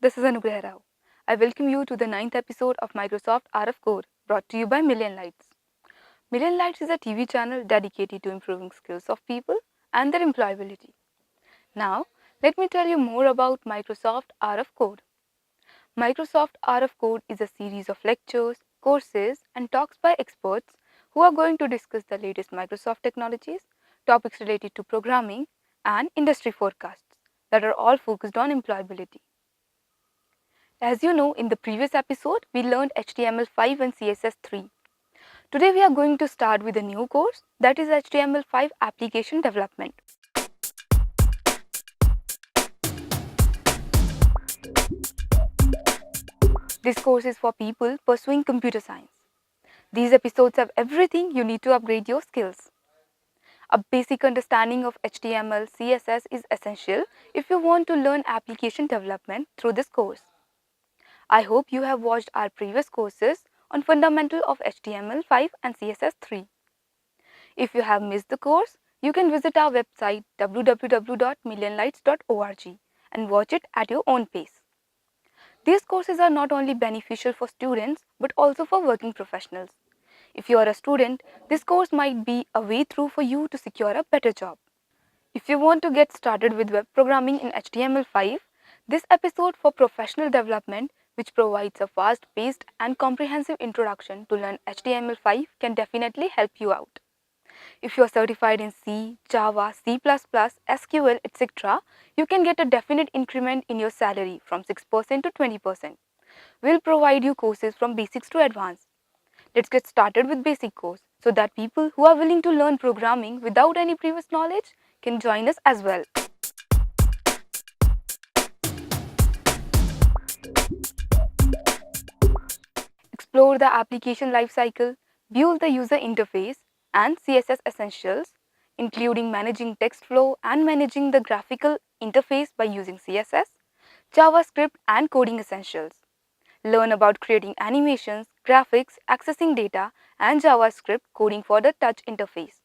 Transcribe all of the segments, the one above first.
this is Anugrah Rao. I welcome you to the 9th episode of Microsoft RF Code, brought to you by Millionlights. Millionlights is a TV channel dedicated to improving skills of people and their employability. Now, let me tell you more about Microsoft RF Code. Microsoft RF Code is a series of lectures, courses, and talks by experts who are going to discuss the latest Microsoft technologies, topics related to programming, and industry forecasts that are all focused on employability. As you know, in the previous episode, we learned HTML5 and CSS3. Today we are going to start with a new course, that is HTML5 application development. This course is for people pursuing computer science. These episodes have everything you need to upgrade your skills. A basic understanding of HTML, CSS is essential if you want to learn application development through this course. I hope you have watched our previous courses on fundamental of HTML5 and CSS3. If you have missed the course, you can visit our website www.millionlights.org and watch it at your own pace. These courses are not only beneficial for students but also for working professionals. If you are a student, this course might be a way through for you to secure a better job. If you want to get started with web programming in HTML5, this episode for professional development, which provides a fast-paced and comprehensive introduction to learn HTML5, can definitely help you out. If you are certified in C, Java, C++, SQL, etc., you can get a definite increment in your salary from 6% to 20%. We'll provide you courses from basics to advanced. Let's get started with basic course so that people who are willing to learn programming without any previous knowledge can join us as well. Explore the application lifecycle, build the user interface and CSS essentials, including managing text flow and managing the graphical interface by using CSS, JavaScript and coding essentials. Learn about creating animations, graphics, accessing data, and JavaScript coding for the touch interface.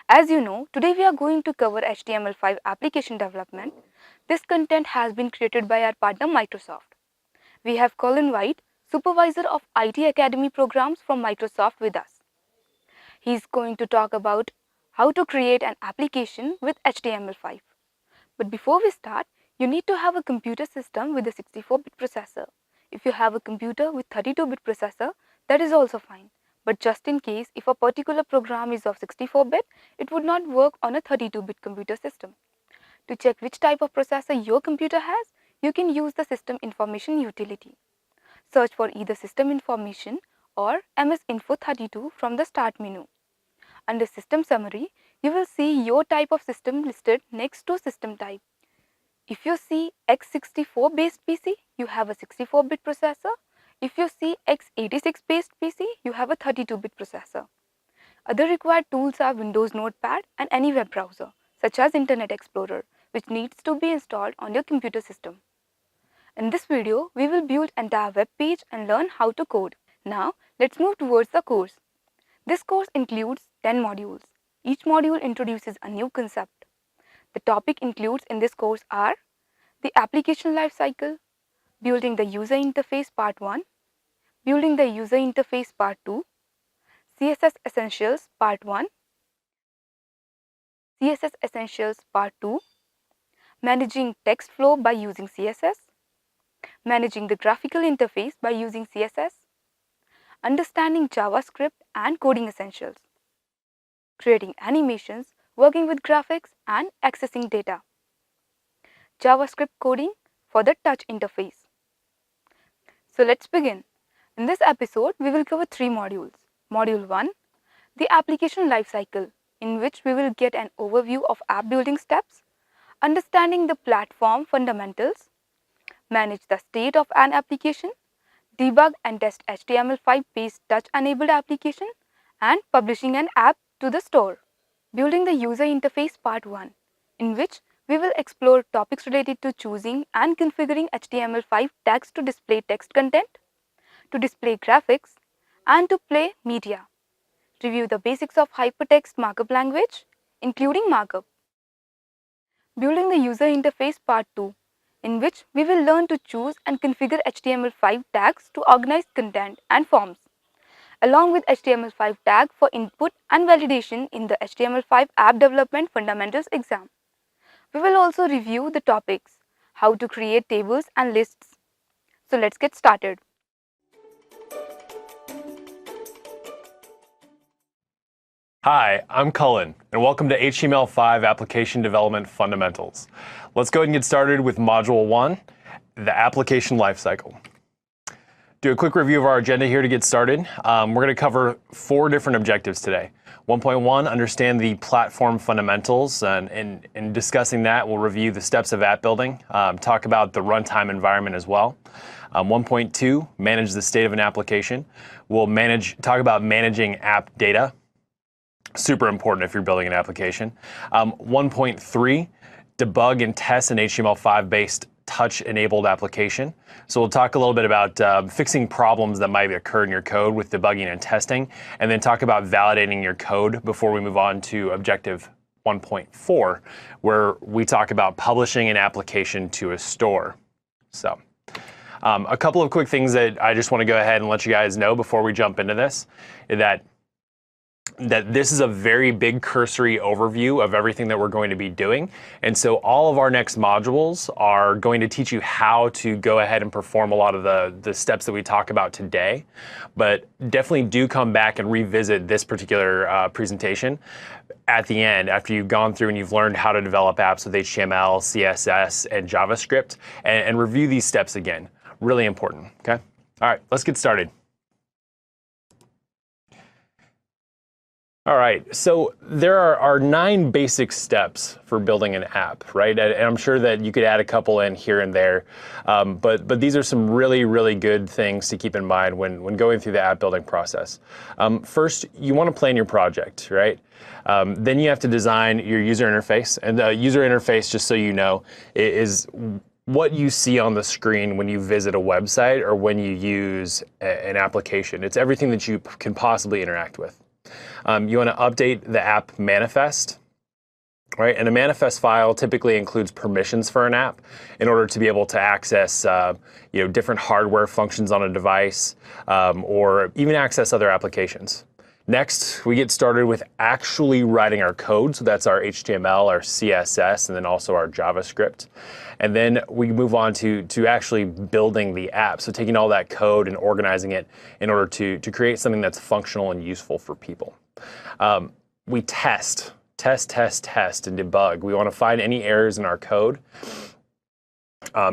As you know, today we are going to cover HTML5 application development. This content has been created by our partner Microsoft. We have Colin White, Supervisor of IT Academy programs from Microsoft with us. He is going to talk about how to create an application with HTML5. But before we start, you need to have a computer system with a 64-bit processor. If you have a computer with 32-bit processor, that is also fine. But just in case, if a particular program is of 64-bit, it would not work on a 32-bit computer system. To check which type of processor your computer has, you can use the System Information utility. Search for either System Information or MS Info 32 from the Start menu. Under System Summary, you will see your type of system listed next to System Type. If you see x64 based PC, you have a 64-bit processor. If you see x86 based PC, you have a 32-bit processor. Other required tools are Windows Notepad and any web browser, such as Internet Explorer, which needs to be installed on your computer system. In this video, we will build an entire web page and learn how to code. Now, let's move towards the course. This course includes 10 modules. Each module introduces a new concept. The topic includes in this course are the application lifecycle, building the user interface part 1, building the user interface part 2, CSS essentials part 1, CSS essentials part 2, managing text flow by using CSS, managing the graphical interface by using CSS, understanding JavaScript and coding essentials, creating animations, working with graphics and accessing data, JavaScript coding for the touch interface. So let's begin. In this episode, we will cover 3 modules. Module 1, the application lifecycle, in which we will get an overview of app building steps, understanding the platform fundamentals, manage the state of an application, debug and test HTML5 based touch enabled application, and publishing an app to the store. Building the user interface part 1, in which we will explore topics related to choosing and configuring HTML5 tags to display text content, to display graphics, and to play media. Review the basics of hypertext markup language, including markup. Building the user interface part 2, in which we will learn to choose and configure HTML5 tags to organize content and forms, along with HTML5 tag for input and validation in the HTML5 App Development Fundamentals exam. We will also review the topics, how to create tables and lists. So let's get started. Hi, I'm Cullen, and welcome to HTML5 Application Development Fundamentals. Let's go ahead and get started with Module 1, the Application Lifecycle. Do a quick review of our agenda here to get started. We're going to cover 4 different objectives today. 1.1, understand the platform fundamentals, and in discussing that, we'll review the steps of app building, talk about the runtime environment as well. 1.2, manage the state of an application. We'll talk about managing app data. Super important if you're building an application. 1.3, debug and test an HTML5 based touch-enabled application. So we'll talk a little bit about fixing problems that might occur in your code with debugging and testing, and then talk about validating your code before we move on to objective 1.4, where we talk about publishing an application to a store. So a couple of quick things that I just want to go ahead and let you guys know before we jump into this, that this is a very big cursory overview of everything that we're going to be doing. And so all of our next modules are going to teach you how to go ahead and perform a lot of the steps that we talk about today. But definitely do come back and revisit this particular presentation at the end after you've gone through and you've learned how to develop apps with HTML, CSS, and JavaScript, and review these steps again. Really important, okay? All right, let's get started. All right, so there are 9 basic steps for building an app, right? And I'm sure that you could add a couple in here and there, but these are some really, really good things to keep in mind when going through the app building process. First, you want to plan your project, right? Then you have to design your user interface, and the user interface, just so you know, is what you see on the screen when you visit a website or when you use an application. It's everything that you can possibly interact with. You want to update the app manifest, right? And a manifest file typically includes permissions for an app in order to be able to access different hardware functions on a device, or even access other applications. Next, we get started with actually writing our code. So that's our HTML, our CSS, and then also our JavaScript. And then we move on to actually building the app. So taking all that code and organizing it in order to create something that's functional and useful for people. We test, and debug. We want to find any errors in our code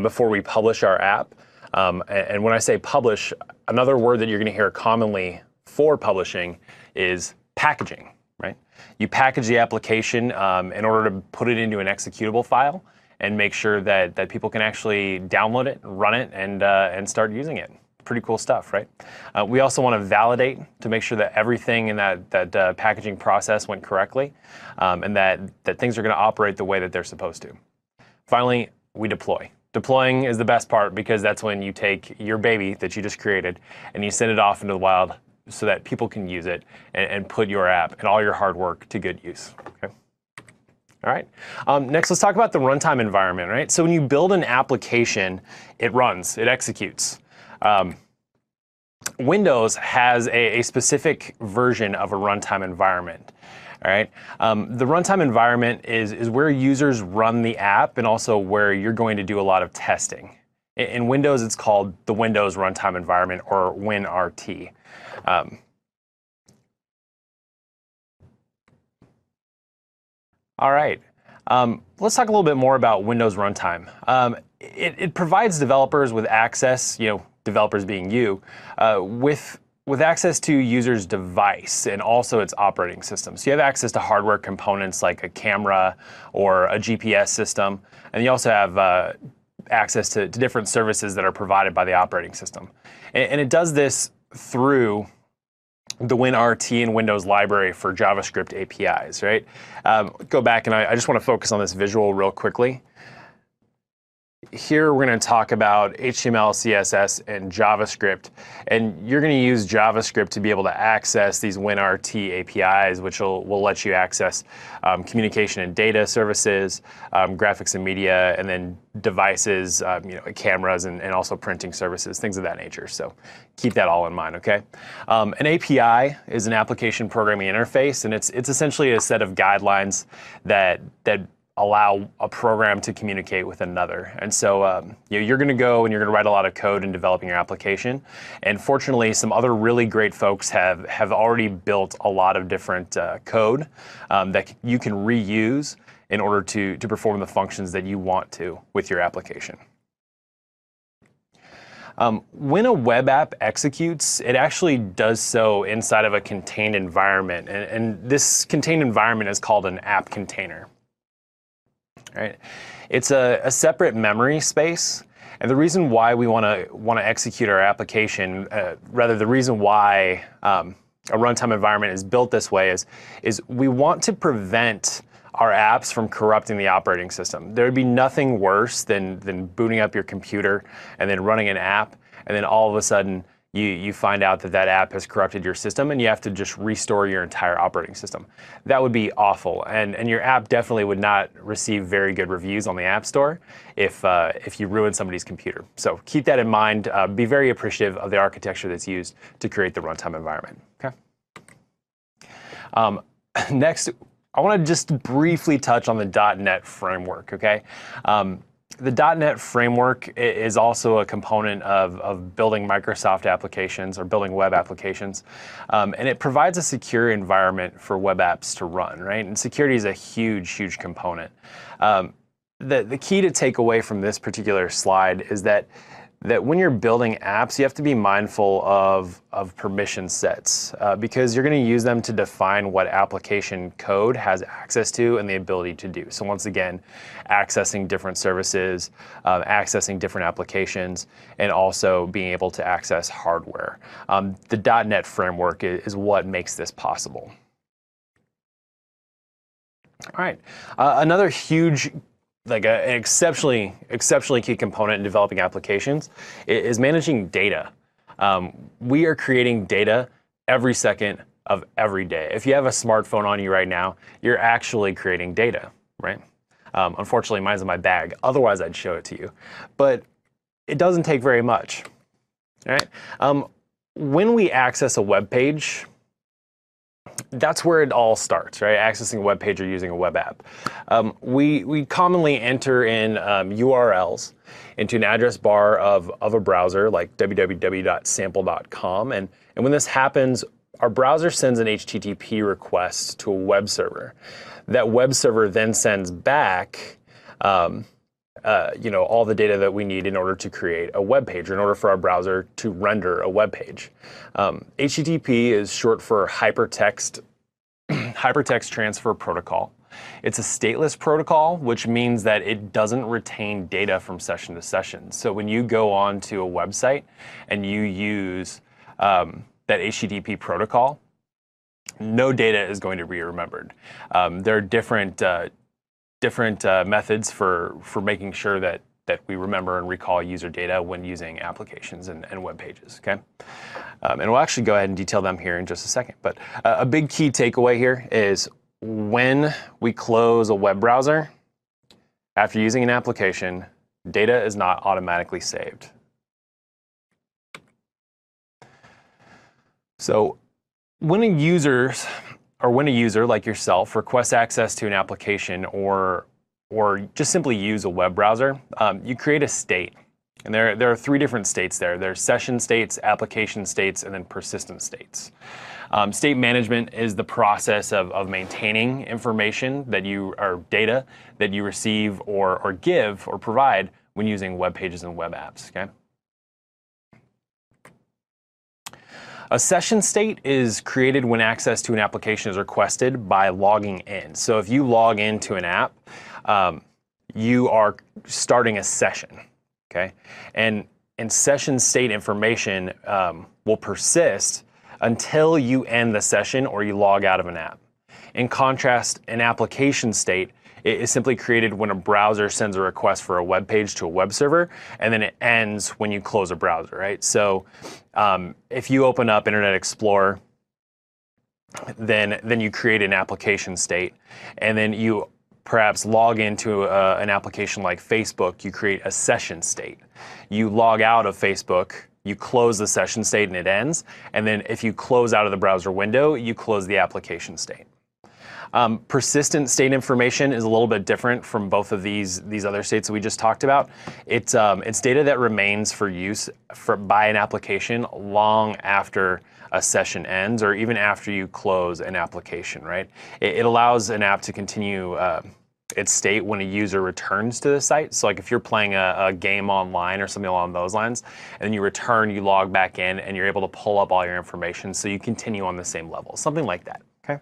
before we publish our app. And when I say publish, another word that you're going to hear commonly for publishing is packaging, right? You package the application in order to put it into an executable file and make sure that people can actually download it, run it, and start using it. Pretty cool stuff, right? We also want to validate to make sure that everything in that packaging process went correctly, and that things are going to operate the way that they're supposed to. Finally, we deploy. Deploying is the best part because that's when you take your baby that you just created and you send it off into the wild so that people can use it and put your app and all your hard work to good use. Okay. All right. Next, let's talk about the runtime environment, right? So when you build an application, it runs, it executes. Windows has a specific version of a runtime environment. All right. The runtime environment is where users run the app and also where you're going to do a lot of testing. In Windows, it's called the Windows Runtime Environment, or WinRT. All right. Let's talk a little bit more about Windows Runtime. It provides developers with access, developers being you, with access to users' device and also its operating system. So you have access to hardware components like a camera or a GPS system, and you also have access to different services that are provided by the operating system. And it does this through the WinRT and Windows library for JavaScript APIs, right? Go back and I just want to focus on this visual real quickly. here we're going to talk about HTML, CSS, and JavaScript, and you're going to use JavaScript to be able to access these WinRT APIs, which will let you access communication and data services, graphics and media, and then devices, cameras, and also printing services, things of that nature. So keep that all in mind, okay? An API is an application programming interface, and it's essentially a set of guidelines that allow a program to communicate with another. And so you're going to go and you're going to write a lot of code in developing your application. And fortunately, some other really great folks have already built a lot of different code that you can reuse in order to perform the functions that you want to with your application. When a web app executes, it actually does so inside of a contained environment. And this contained environment is called an app container. Right? It's a separate memory space, and the reason why we want to execute our application, the reason why a runtime environment is built this way is we want to prevent our apps from corrupting the operating system. There would be nothing worse than booting up your computer and then running an app, and then all of a sudden you find out that app has corrupted your system and you have to just restore your entire operating system. That would be awful, and your app definitely would not receive very good reviews on the App Store if you ruin somebody's computer. So keep that in mind. Be very appreciative of the architecture that's used to create the runtime environment. Okay. Next, I want to just briefly touch on the .NET framework. Okay. The .NET framework is also a component of building Microsoft applications or building web applications, and it provides a secure environment for web apps to run, right? And security is a huge component. The key to take away from this particular slide is that when you're building apps, you have to be mindful of permission sets because you're going to use them to define what application code has access to and the ability to do. So once again, accessing different services, accessing different applications, and also being able to access hardware. The .NET framework is what makes this possible. All right, another huge an exceptionally key component in developing applications is managing data. We are creating data every second of every day. If you have a smartphone on you right now, you're actually creating data, right? Unfortunately, mine's in my bag. Otherwise, I'd show it to you. But it doesn't take very much, right? When we access a web page, that's where it all starts, right? Accessing a web page or using a web app. We commonly enter in URLs into an address bar of a browser like www.sample.com. And when this happens, our browser sends an HTTP request to a web server. That web server then sends back all the data that we need in order to create a web page, or in order for our browser to render a web page. HTTP is short for hypertext transfer protocol. It's a stateless protocol, which means that it doesn't retain data from session to session. So when you go on to a website and you use that HTTP protocol, no data is going to be remembered. There are different methods for making sure that we remember and recall user data when using applications and web pages, okay? And we'll actually go ahead and detail them here in just a second. But a big key takeaway here is when we close a web browser, after using an application, data is not automatically saved. So when a user like yourself requests access to an application or just simply use a web browser, you create a state. And there are three different states there. There's session states, application states, and then persistent states. State management is the process of maintaining information data that you receive or give or provide when using web pages and web apps, okay? A session state is created when access to an application is requested by logging in. So if you log into an app, you are starting a session, okay? And session state information will persist until you end the session or you log out of an app. In contrast, an application state It is simply created when a browser sends a request for a web page to a web server, and then it ends when you close a browser, right? So if you open up Internet Explorer, then you create an application state, and then you perhaps log into an application like Facebook, you create a session state. You log out of Facebook, you close the session state and it ends, and then if you close out of the browser window, you close the application state. Persistent state information is a little bit different from both of these other states that we just talked about. It's data that remains for use by an application long after a session ends, or even after you close an application, right? It allows an app to continue its state when a user returns to the site. So like if you're playing a game online or something along those lines, and you return, you log back in, and you're able to pull up all your information, so you continue on the same level, something like that, okay?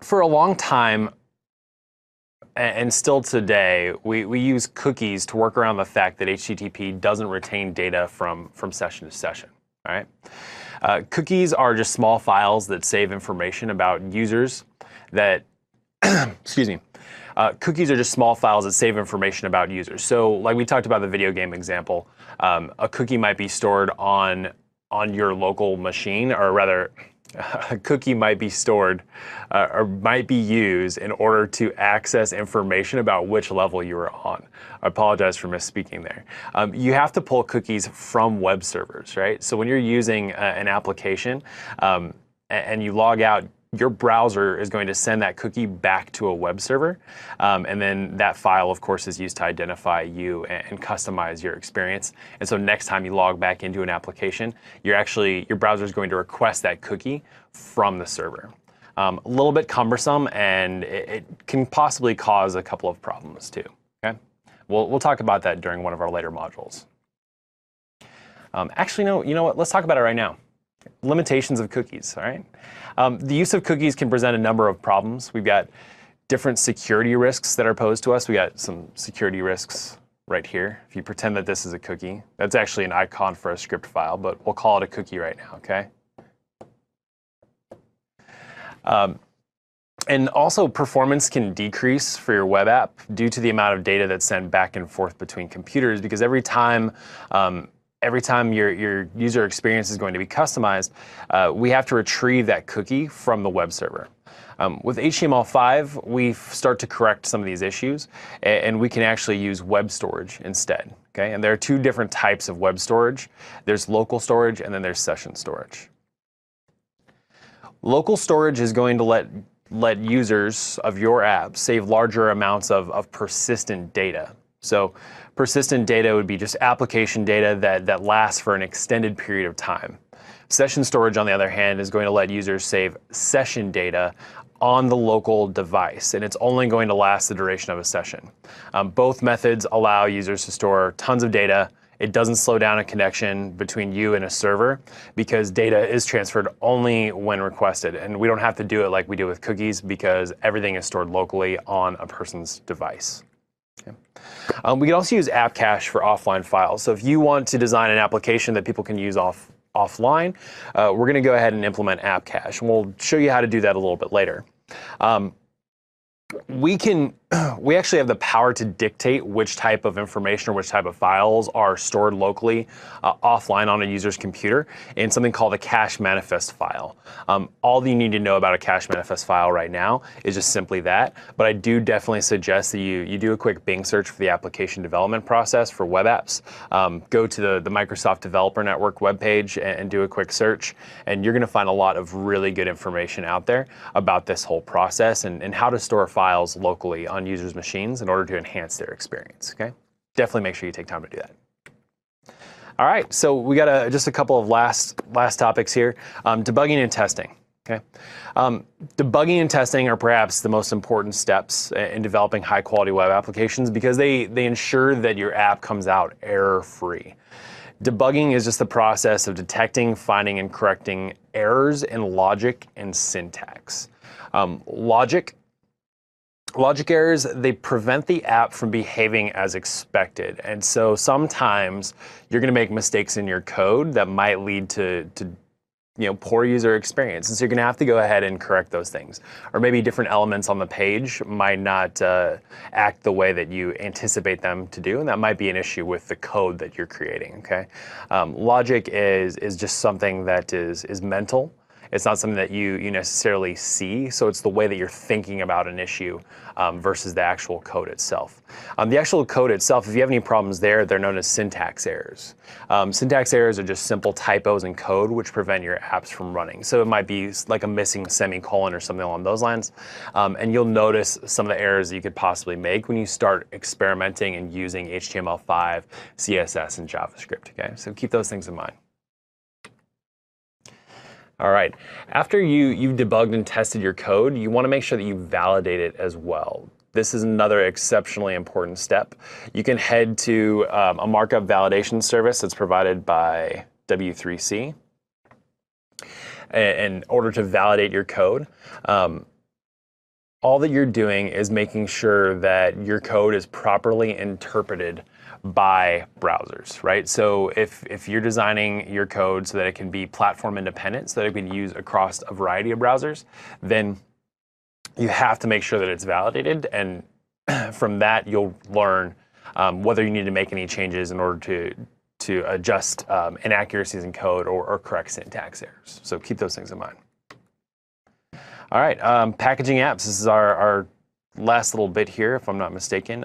For a long time, and still today, we use cookies to work around the fact that HTTP doesn't retain data from session to session, all right? Cookies are just small files that save information about users that, excuse me, cookies are just small files that save information about users. So like we talked about the video game example, a cookie might be stored on your local machine, or rather, a cookie might be stored or might be used in order to access information about which level you are on. I apologize for misspeaking there. You have to pull cookies from web servers, right? So when you're using an application and you log out, your browser is going to send that cookie back to a web server. And then that file, of course, is used to identify you and customize your experience. And so next time you log back into an application, your browser is going to request that cookie from the server. A little bit cumbersome, and it can possibly cause a couple of problems too, okay? We'll talk about that during one of our later modules. Actually, no, you know what? Let's talk about it right now. Limitations of cookies, all right? The use of cookies can present a number of problems. We've got different security risks that are posed to us. We got some security risks right here. If you pretend that this is a cookie, that's actually an icon for a script file, but we'll call it a cookie right now, okay? And also, performance can decrease for your web app due to the amount of data that's sent back and forth between computers, because every time your user experience is going to be customized, we have to retrieve that cookie from the web server. With HTML5, we start to correct some of these issues, and we can actually use web storage instead. Okay? And there are two different types of web storage. There's local storage, and then there's session storage. Local storage is going to let users of your app save larger amounts of persistent data. So persistent data would be just application data that lasts for an extended period of time. Session storage, on the other hand, is going to let users save session data on the local device, and it's only going to last the duration of a session. Both methods allow users to store tons of data. It doesn't slow down a connection between you and a server, because data is transferred only when requested, and we don't have to do it like we do with cookies, because everything is stored locally on a person's device. Okay. We can also use app cache for offline files. So if you want to design an application that people can use offline, we're going to go ahead and implement app cache, and we'll show you how to do that a little bit later. We actually have the power to dictate which type of information or which type of files are stored locally offline on a user's computer in something called a cache manifest file. All you need to know about a cache manifest file right now is just simply that, but I do definitely suggest that you do a quick Bing search for the application development process for web apps. Go to the Microsoft Developer Network webpage and do a quick search, and you're going to find a lot of really good information out there about this whole process and how to store files locally on users' machines in order to enhance their experience, okay? Definitely make sure you take time to do that. All right, so we got just a couple of last topics here. Debugging and testing, okay? Debugging and testing are perhaps the most important steps in developing high-quality web applications, because they ensure that your app comes out error-free. Debugging is just the process of detecting, finding, and correcting errors in logic and syntax. Logic errors, they prevent the app from behaving as expected. And so sometimes you're going to make mistakes in your code that might lead to poor user experience. And so you're going to have to go ahead and correct those things. Or maybe different elements on the page might not act the way that you anticipate them to do, and that might be an issue with the code that you're creating, okay? Logic is just something that is mental. It's not something that you necessarily see, so it's the way that you're thinking about an issue versus the actual code itself. The actual code itself, if you have any problems there, they're known as syntax errors. Syntax errors are just simple typos in code which prevent your apps from running. So it might be like a missing semicolon or something along those lines. And you'll notice some of the errors that you could possibly make when you start experimenting and using HTML5, CSS, and JavaScript, okay? So keep those things in mind. All right, after you've debugged and tested your code, you want to make sure that you validate it as well. This is another exceptionally important step. You can head to a markup validation service that's provided by W3C in order to validate your code. All that you're doing is making sure that your code is properly interpreted by browsers, right? So if you're designing your code so that it can be platform independent, so that it can be used across a variety of browsers, then you have to make sure that it's validated, and from that you'll learn whether you need to make any changes in order to adjust inaccuracies in code or correct syntax errors. So keep those things in mind. All right, packaging apps. This is our last little bit here, if I'm not mistaken.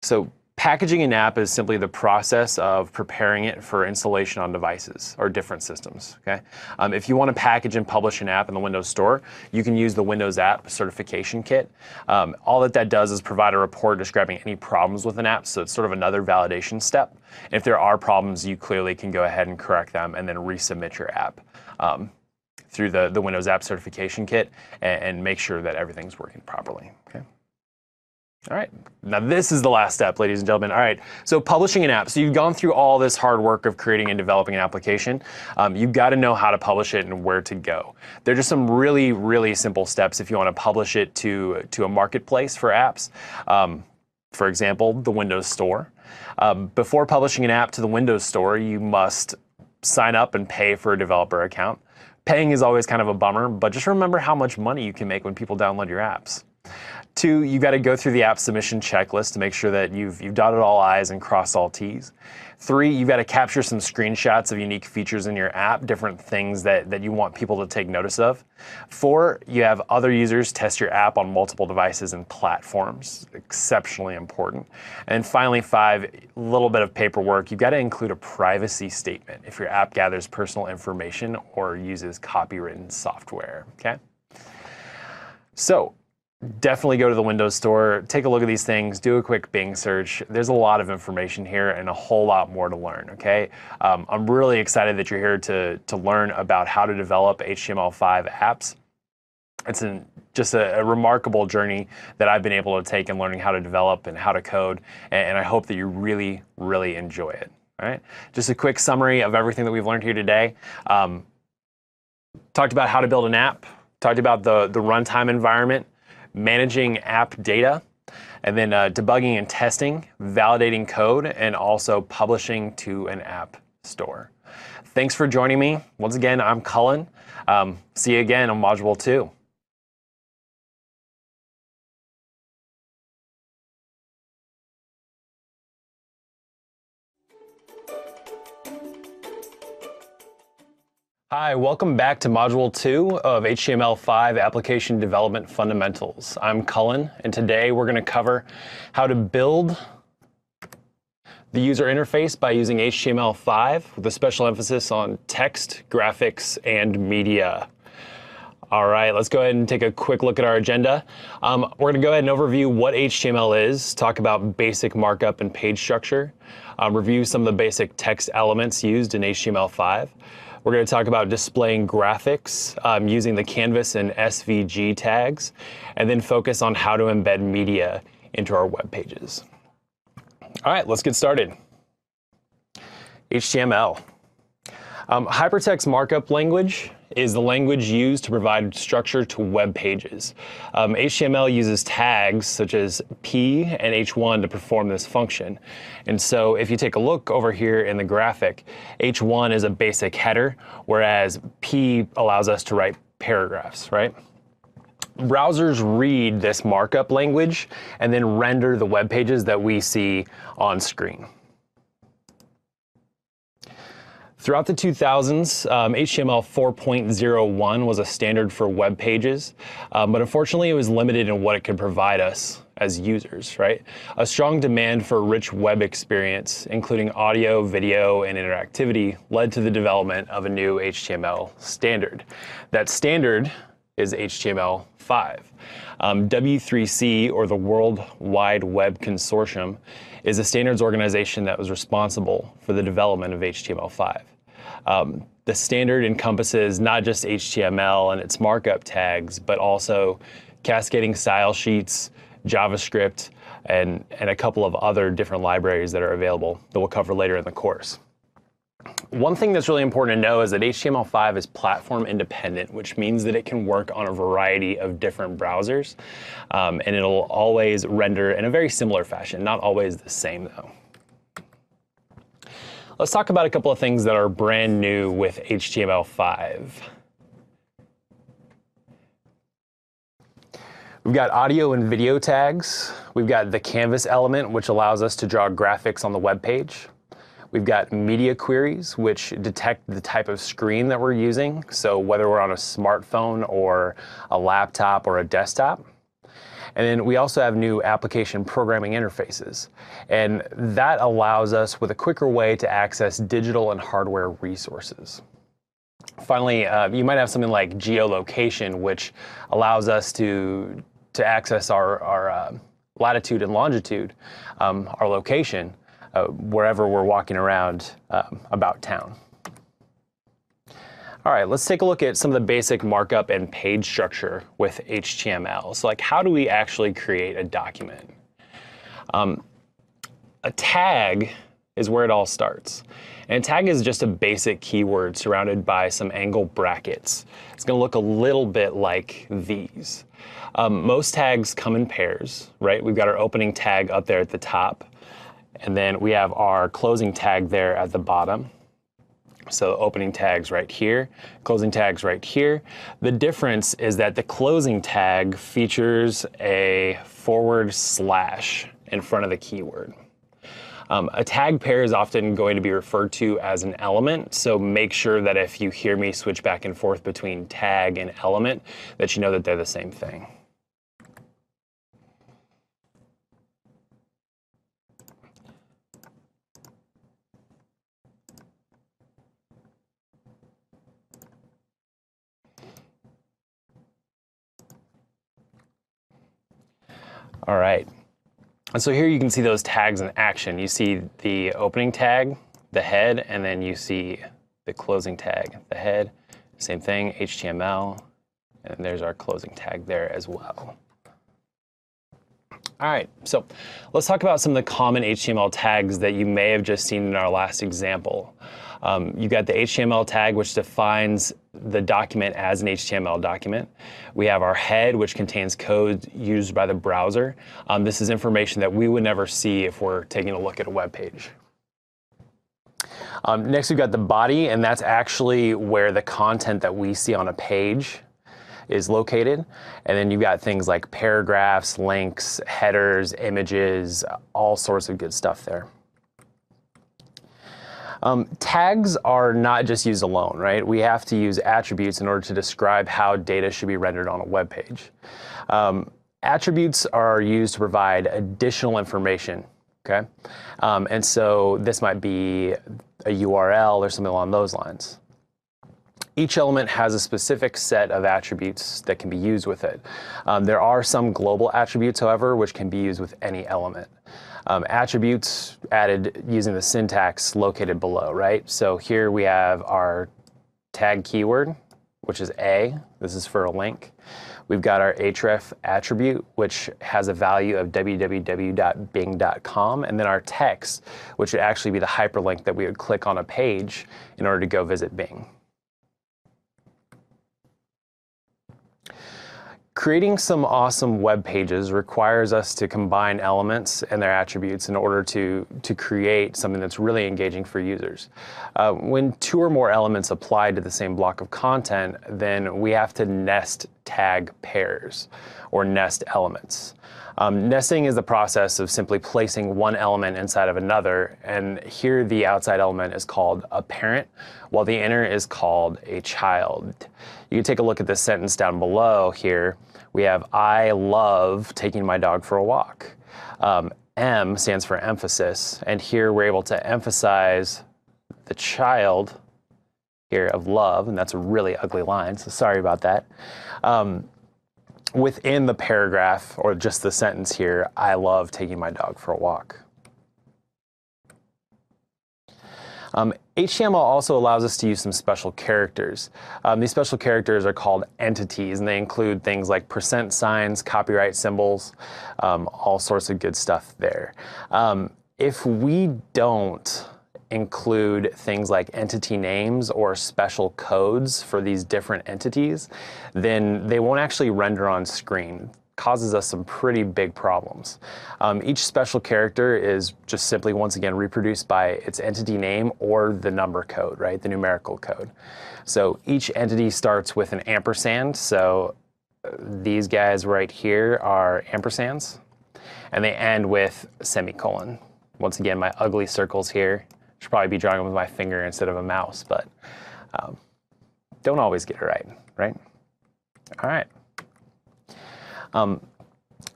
So packaging an app is simply the process of preparing it for installation on devices or different systems, okay? If you want to package and publish an app in the Windows Store, you can use the Windows App Certification Kit. All that does is provide a report describing any problems with an app, so it's sort of another validation step. If there are problems, you clearly can go ahead and correct them and then resubmit your app through the Windows App Certification Kit and make sure that everything's working properly, okay? All right, now this is the last step, ladies and gentlemen. All right, so publishing an app. So you've gone through all this hard work of creating and developing an application. You've got to know how to publish it and where to go. There are just some really, really simple steps if you want to publish it to a marketplace for apps. For example, the Windows Store. Before publishing an app to the Windows Store, you must sign up and pay for a developer account. Paying is always kind of a bummer, but just remember how much money you can make when people download your apps. 2, you've got to go through the app submission checklist to make sure that you've dotted all I's and crossed all T's. 3, you've got to capture some screenshots of unique features in your app, different things that you want people to take notice of. 4, you have other users test your app on multiple devices and platforms, exceptionally important. And finally, 5, a little bit of paperwork. You've got to include a privacy statement if your app gathers personal information or uses copywritten software, okay? So, definitely go to the Windows Store, take a look at these things, do a quick Bing search. There's a lot of information here and a whole lot more to learn, okay? I'm really excited that you're here to learn about how to develop HTML5 apps. It's just a remarkable journey that I've been able to take in learning how to develop and how to code, and I hope that you really, really enjoy it, all right? Just a quick summary of everything that we've learned here today. Talked about how to build an app, talked about the runtime environment, managing app data, and then debugging and testing, validating code, and also publishing to an app store. Thanks for joining me. Once again, I'm Cullen. See you again on Module 2. Hi, welcome back to Module 2 of HTML5 Application Development Fundamentals. I'm Cullen, and today we're going to cover how to build the user interface by using HTML5 with a special emphasis on text, graphics, and media. All right, let's go ahead and take a quick look at our agenda. We're going to go ahead and overview what HTML is, talk about basic markup and page structure, review some of the basic text elements used in HTML5. We're going to talk about displaying graphics using the canvas and SVG tags, and then focus on how to embed media into our web pages. All right, let's get started. HTML. Hypertext markup language is the language used to provide structure to web pages. HTML uses tags such as P and H1 to perform this function. And so if you take a look over here in the graphic, H1 is a basic header, whereas P allows us to write paragraphs, right? Browsers read this markup language and then render the web pages that we see on screen. Throughout the 2000s, HTML 4.01 was a standard for web pages, but unfortunately it was limited in what it could provide us as users, right? A strong demand for a rich web experience, including audio, video, and interactivity, led to the development of a new HTML standard. That standard is HTML5. W3C, or the World Wide Web Consortium, is a standards organization that was responsible for the development of HTML5. The standard encompasses not just HTML and its markup tags, but also cascading style sheets, JavaScript, and a couple of other different libraries that are available that we'll cover later in the course. One thing that's really important to know is that HTML5 is platform independent, which means that it can work on a variety of different browsers, and it'll always render in a very similar fashion, not always the same though. Let's talk about a couple of things that are brand new with HTML5. We've got audio and video tags. We've got the canvas element, which allows us to draw graphics on the web page. We've got media queries, which detect the type of screen that we're using. So whether we're on a smartphone or a laptop or a desktop. And then we also have new application programming interfaces. And that allows us with a quicker way to access digital and hardware resources. Finally, you might have something like geolocation, which allows us to access our latitude and longitude, our location, wherever we're walking around about town. All right, let's take a look at some of the basic markup and page structure with HTML. So like, how do we actually create a document? A tag is where it all starts. And a tag is just a basic keyword surrounded by some angle brackets. It's gonna look a little bit like these. Most tags come in pairs, right? We've got our opening tag up there at the top, and then we have our closing tag there at the bottom. So opening tags right here, closing tags right here. The difference is that the closing tag features a / in front of the keyword. A tag pair is often going to be referred to as an element, so make sure that if you hear me switch back and forth between tag and element, that you know that they're the same thing. All right, and so here you can see those tags in action. You see the opening tag, the head, and then you see the closing tag, the head, same thing, HTML, and there's our closing tag there as well. All right, so let's talk about some of the common HTML tags that you may have just seen in our last example. You got the HTML tag, which defines the document as an HTML document. We have our head, which contains code used by the browser. This is information that we would never see if we're taking a look at a web page. Next, we've got the body, and that's actually where the content that we see on a page is located. And then you've got things like paragraphs, links, headers, images, all sorts of good stuff there. Tags are not just used alone, right? We have to use attributes in order to describe how data should be rendered on a web page. Attributes are used to provide additional information, okay? And so this might be a URL or something along those lines. Each element has a specific set of attributes that can be used with it. There are some global attributes, however, which can be used with any element. Attributes added using the syntax located below, right? So here we have our tag keyword, which is A. This is for a link. We've got our href attribute, which has a value of www.bing.com, and then our text, which would actually be the hyperlink that we would click on a page in order to go visit Bing. Creating some awesome web pages requires us to combine elements and their attributes in order to create something that's really engaging for users. When two or more elements apply to the same block of content, then we have to nest tag pairs or nest elements. Nesting is the process of simply placing one element inside of another, and here the outside element is called a parent, while the inner is called a child. You can take a look at this sentence down below here. We have, I love taking my dog for a walk. M stands for emphasis, and here we're able to emphasize the child here of love, and that's a really ugly line, so sorry about that. Within the paragraph, or just the sentence here, I love taking my dog for a walk. HTML also allows us to use some special characters. These special characters are called entities, and they include things like % signs, copyright symbols, all sorts of good stuff there. If we don't include things like entity names or special codes for these different entities, then they won't actually render on screen. Causes us some pretty big problems. Each special character is just simply, once again, reproduced by its entity name or the number code, right? The numerical code. So each entity starts with an ampersand. So these guys right here are ampersands, and they end with semicolon. Once again, my ugly circles here. Should probably be drawing them with my finger instead of a mouse, but don't always get it right, right? All right.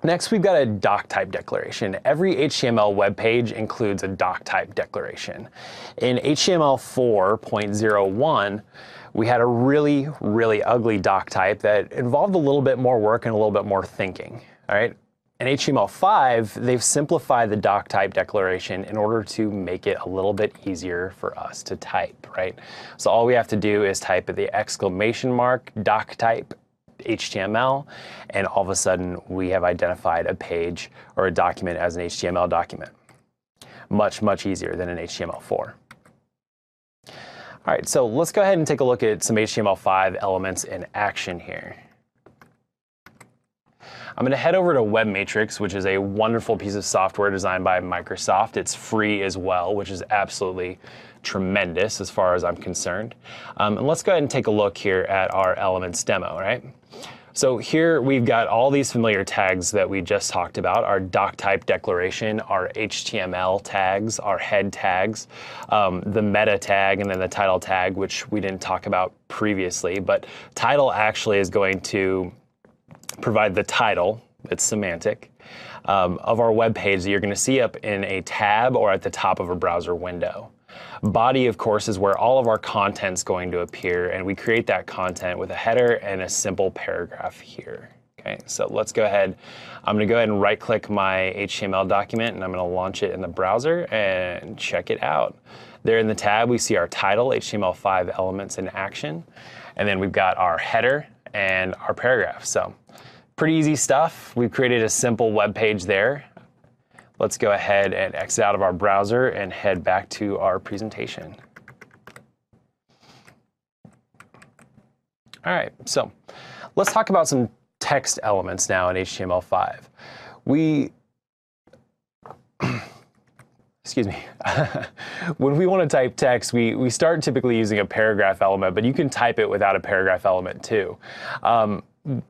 Next, we've got a doctype declaration. Every HTML web page includes a doctype declaration. In HTML 4.01, we had a really, really ugly doctype that involved a little bit more work and a little bit more thinking. All right. In HTML5, they've simplified the doctype declaration in order to make it a little bit easier for us to type, right? So all we have to do is type the exclamation mark doctype HTML, and all of a sudden we have identified a page or a document as an HTML document. Much, much easier than an HTML4. All right, so let's go ahead and take a look at some HTML5 elements in action here. I'm going to head over to Web Matrix, which is a wonderful piece of software designed by Microsoft. It's free as well, which is absolutely tremendous as far as I'm concerned. And let's go ahead and take a look here at our elements demo, right? So here we've got all these familiar tags that we just talked about, our doctype declaration, our HTML tags, our head tags, the meta tag, and then the title tag, which we didn't talk about previously. But title actually is going to provide the title, it's semantic, of our web page that you're going to see up in a tab or at the top of a browser window. Body, of course, is where all of our content's going to appear, and we create that content with a header and a simple paragraph here. Okay, so let's go ahead. I'm going to go ahead and right-click my HTML document, and I'm going to launch it in the browser and check it out. There in the tab, we see our title, HTML5 elements in action, and then we've got our header and our paragraph. So pretty easy stuff. We've created a simple web page there. Let's go ahead and exit out of our browser and head back to our presentation. All right, so let's talk about some text elements now in HTML5. Excuse me. When we want to type text, we start typically using a paragraph element, but you can type it without a paragraph element too.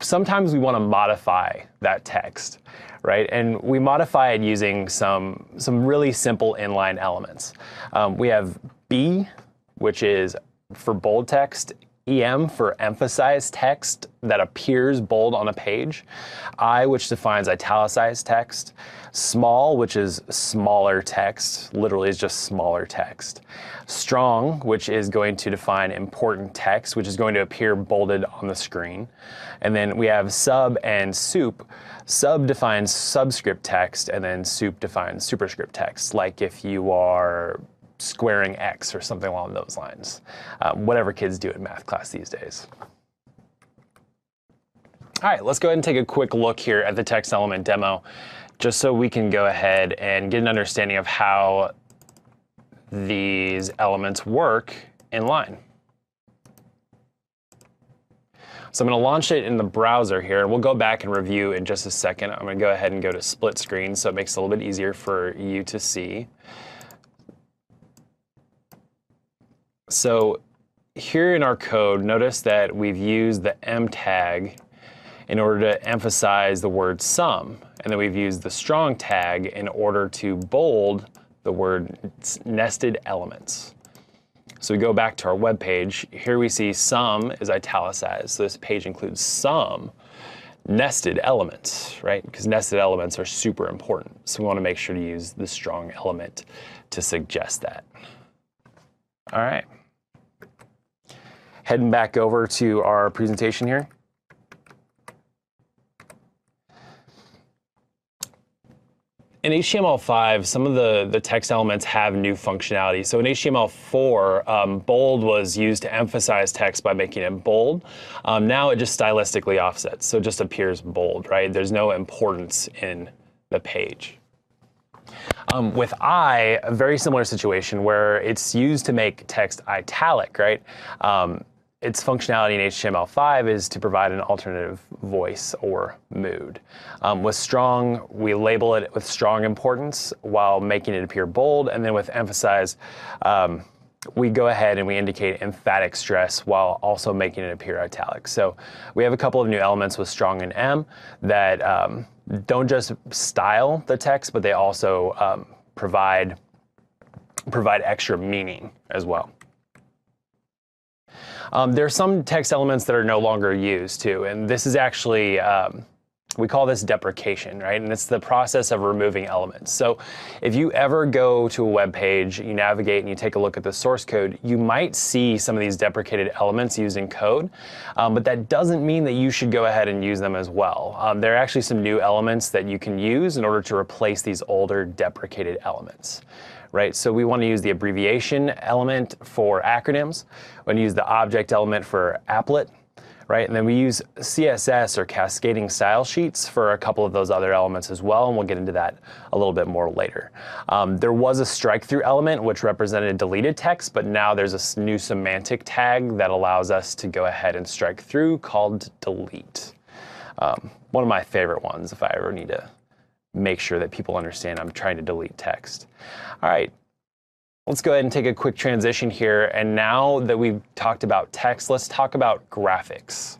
Sometimes we want to modify that text, right? And we modify it using some really simple inline elements. We have B, which is for bold text, EM for emphasized text that appears bold on a page, I, which defines italicized text, small, which is smaller text, literally is just smaller text, strong, which is going to define important text, which is going to appear bolded on the screen, and then we have sub and sup. Sub defines subscript text, and then sup defines superscript text, like if you are squaring X or something along those lines. Whatever kids do in math class these days. All right, let's go ahead and take a quick look here at the text element demo, just so we can go ahead and get an understanding of how these elements work in line. So I'm going to launch it in the browser here, and we'll go back and review in just a second. I'm going to go ahead and go to split screen so it makes it a little bit easier for you to see. So here in our code, notice that we've used the M tag in order to emphasize the word some, and then we've used the strong tag in order to bold the word nested elements. So we go back to our web page. Here we see some is italicized. So this page includes some nested elements, right? Because nested elements are super important. So we want to make sure to use the strong element to suggest that. All right. Heading back over to our presentation here. In HTML5, some of the text elements have new functionality. So in HTML4, bold was used to emphasize text by making it bold. Now it just stylistically offsets, so it just appears bold, right? There's no importance in the page. With I, a very similar situation where it's used to make text italic, right? Its functionality in HTML5 is to provide an alternative voice or mood. With strong, we label it with strong importance while making it appear bold, and then with emphasize, we go ahead and we indicate emphatic stress while also making it appear italic. So we have a couple of new elements with strong and M that don't just style the text, but they also provide extra meaning as well. There are some text elements that are no longer used too, and this is actually, we call this deprecation, right? And it's the process of removing elements. So if you ever go to a web page, you navigate and you take a look at the source code, you might see some of these deprecated elements used in code, but that doesn't mean that you should go ahead and use them as well. There are actually some new elements that you can use in order to replace these older deprecated elements. Right, so we want to use the abbreviation element for acronyms. We want to use the object element for applet, right? And then we use CSS or cascading style sheets for a couple of those other elements as well, and we'll get into that a little bit more later. There was a strike through element which represented deleted text, but now there's a new semantic tag that allows us to go ahead and strike through called delete. One of my favorite ones if I ever need to make sure that people understand I'm trying to delete text. All right, let's go ahead and take a quick transition here. And now that we've talked about text, let's talk about graphics.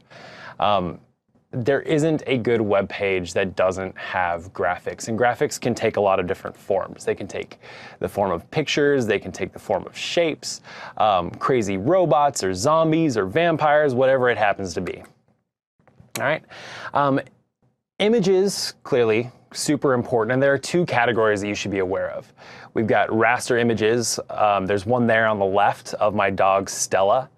There isn't a good web page that doesn't have graphics, and graphics can take a lot of different forms. They can take the form of pictures, they can take the form of shapes, crazy robots or zombies or vampires, whatever it happens to be. All right, images, clearly, super important, and there are two categories that you should be aware of. We've got raster images. There's one there on the left of my dog Stella.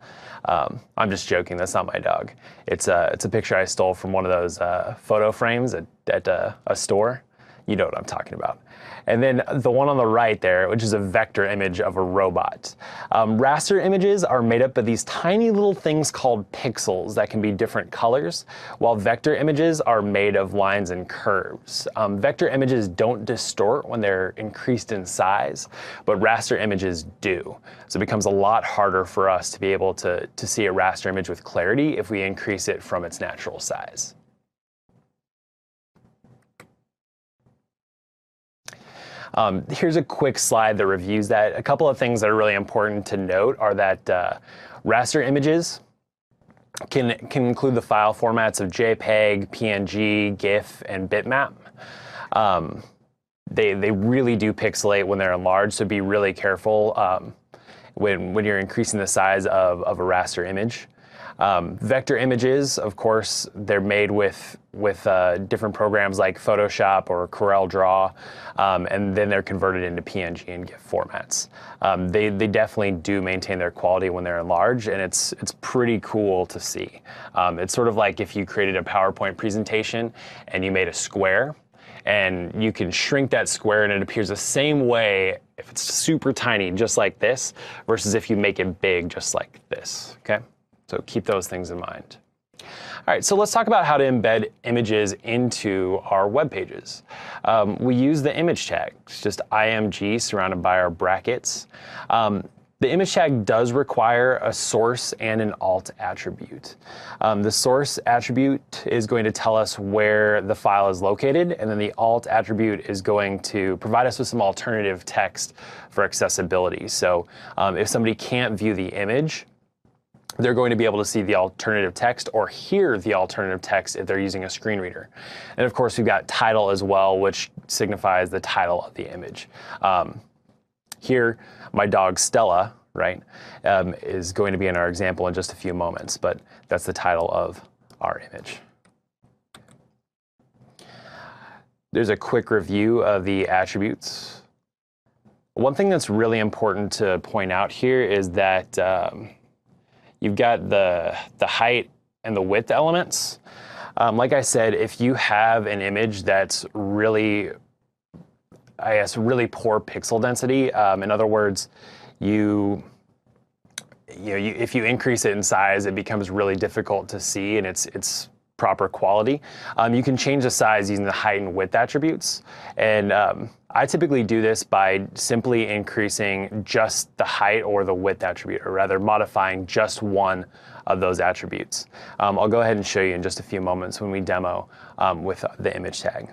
I'm just joking, that's not my dog. It's a picture I stole from one of those photo frames at a store. You know what I'm talking about. And then the one on the right there, which is a vector image of a robot. Raster images are made up of these tiny little things called pixels that can be different colors, while vector images are made of lines and curves. Vector images don't distort when they're increased in size, but raster images do. So it becomes a lot harder for us to be able to see a raster image with clarity if we increase it from its natural size. Here's a quick slide that reviews that. A couple of things that are really important to note are that raster images can include the file formats of JPEG, PNG, GIF, and bitmap. They really do pixelate when they're enlarged, so be really careful when you're increasing the size of a raster image. Vector images, of course, they're made with different programs like Photoshop or CorelDRAW, and then they're converted into PNG and GIF formats. They definitely do maintain their quality when they're enlarged, and it's pretty cool to see. It's sort of like if you created a PowerPoint presentation and you made a square, and you can shrink that square and it appears the same way if it's super tiny, just like this, versus if you make it big, just like this, okay? So keep those things in mind. All right, so let's talk about how to embed images into our web pages. We use the image tag. It's just img surrounded by our brackets. The image tag does require a source and an alt attribute. The source attribute is going to tell us where the file is located, and then the alt attribute is going to provide us with some alternative text for accessibility. So if somebody can't view the image, they're going to be able to see the alternative text or hear the alternative text if they're using a screen reader. And of course, we've got title as well, which signifies the title of the image. Here, my dog Stella, right, is going to be in our example in just a few moments, but that's the title of our image. There's a quick review of the attributes. One thing that's really important to point out here is that you've got the height and the width elements. Like I said, if you have an image that's really, I guess, really poor pixel density, in other words, if you increase it in size, it becomes really difficult to see and it's proper quality. You can change the size using the height and width attributes. And I typically do this by simply increasing just the height or the width attribute, or rather modifying just one of those attributes. I'll go ahead and show you in just a few moments when we demo with the image tag.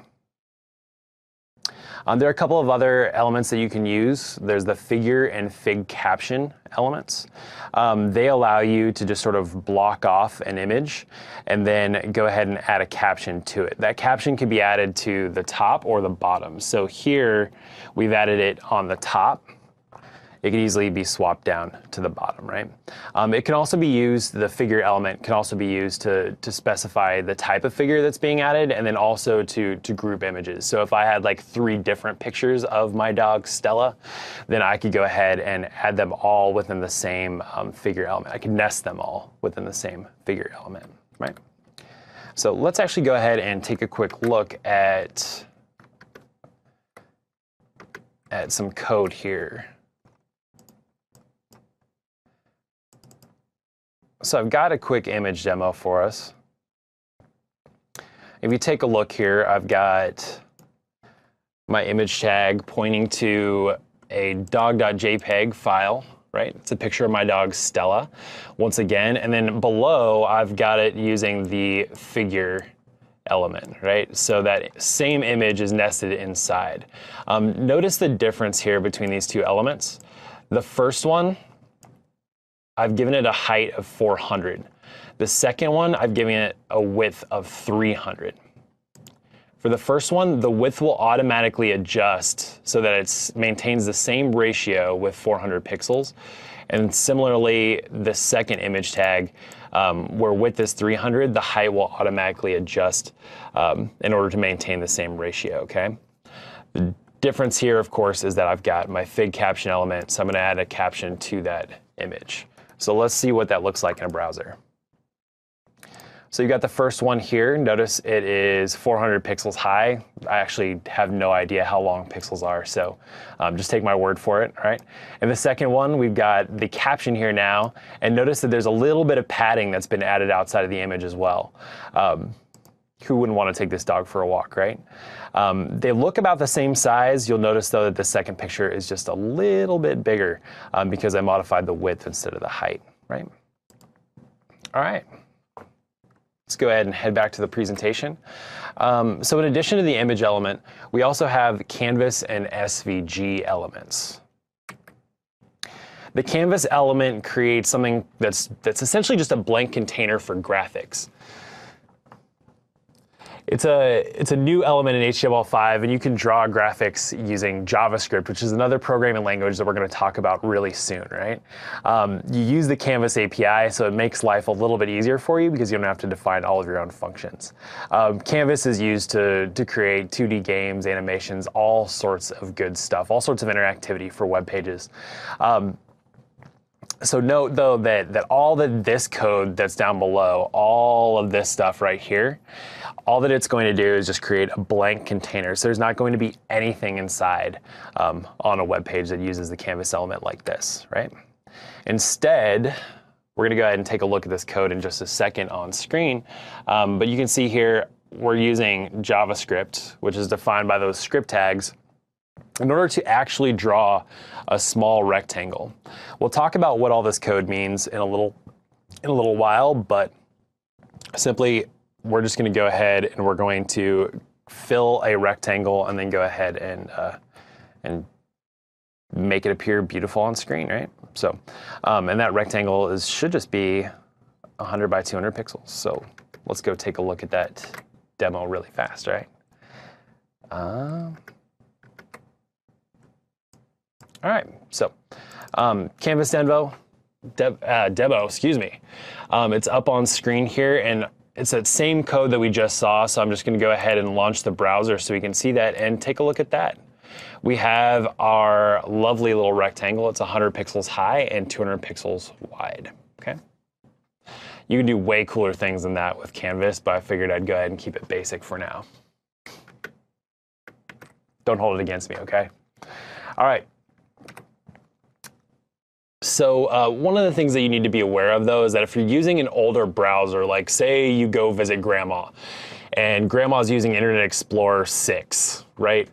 There are a couple of other elements that you can use. There's the figure and fig caption elements. They allow you to just sort of block off an image and then go ahead and add a caption to it. That caption can be added to the top or the bottom. So here we've added it on the top. It can easily be swapped down to the bottom, right? It can also be used, the figure element can also be used to specify the type of figure that's being added, and then also to group images. So if I had like 3 different pictures of my dog Stella, then I could go ahead and add them all within the same figure element. I could nest them all within the same figure element, right? So let's actually go ahead and take a quick look at some code here. So I've got a quick image demo for us. If you take a look here, I've got my image tag pointing to a dog.jpg file, right? It's a picture of my dog Stella, once again. And then below, I've got it using the figure element, right? So that same image is nested inside. Notice the difference here between these two elements. The first one, I've given it a height of 400. The second one, I've given it a width of 300. For the first one, the width will automatically adjust so that it maintains the same ratio with 400 pixels. And similarly, the second image tag, where width is 300, the height will automatically adjust in order to maintain the same ratio, okay? The difference here, of course, is that I've got my fig caption element, so I'm gonna add a caption to that image. So let's see what that looks like in a browser. So you've got the first one here. Notice it is 400 pixels high. I actually have no idea how long pixels are, so just take my word for it, all right? And the second one, we've got the caption here now, and notice that there's a little bit of padding that's been added outside of the image as well. Who wouldn't want to take this dog for a walk, right? They look about the same size. You'll notice, though, that the second picture is just a little bit bigger because I modified the width instead of the height, right? All right. Let's go ahead and head back to the presentation. So in addition to the image element, we also have canvas and SVG elements. The canvas element creates something that's essentially just a blank container for graphics. It's a new element in HTML5, and you can draw graphics using JavaScript, which is another programming language that we're going to talk about really soon, right? You use the Canvas API, so it makes life a little bit easier for you because you don't have to define all of your own functions. Canvas is used to create 2D games, animations, all sorts of good stuff, all sorts of interactivity for web pages. So note, though, that all this code that's down below, all of this stuff right here, all that it's going to do is just create a blank container. So there's not going to be anything inside on a web page that uses the canvas element like this, right? Instead, We're gonna go ahead and take a look at this code in just a second on screen. But you can see here, we're using JavaScript, which is defined by those script tags, in order to actually draw a small rectangle. We'll talk about what all this code means in a little while, but simply we're just going to go ahead and we're going to fill a rectangle and then go ahead and make it appear beautiful on screen, right? So, and that rectangle should just be 100 by 200 pixels. So let's go take a look at that demo really fast, right? All right, so Canvas demo, excuse me. It's up on screen here, and it's that same code that we just saw, so I'm just gonna go ahead and launch the browser so we can see that and take a look at that. We have our lovely little rectangle. It's 100 pixels high and 200 pixels wide, okay? You can do way cooler things than that with Canvas, but I figured I'd go ahead and keep it basic for now. Don't hold it against me, okay? All right. So one of the things that you need to be aware of, though, is that if you're using an older browser, like say you go visit grandma, and grandma's using Internet Explorer 6, right?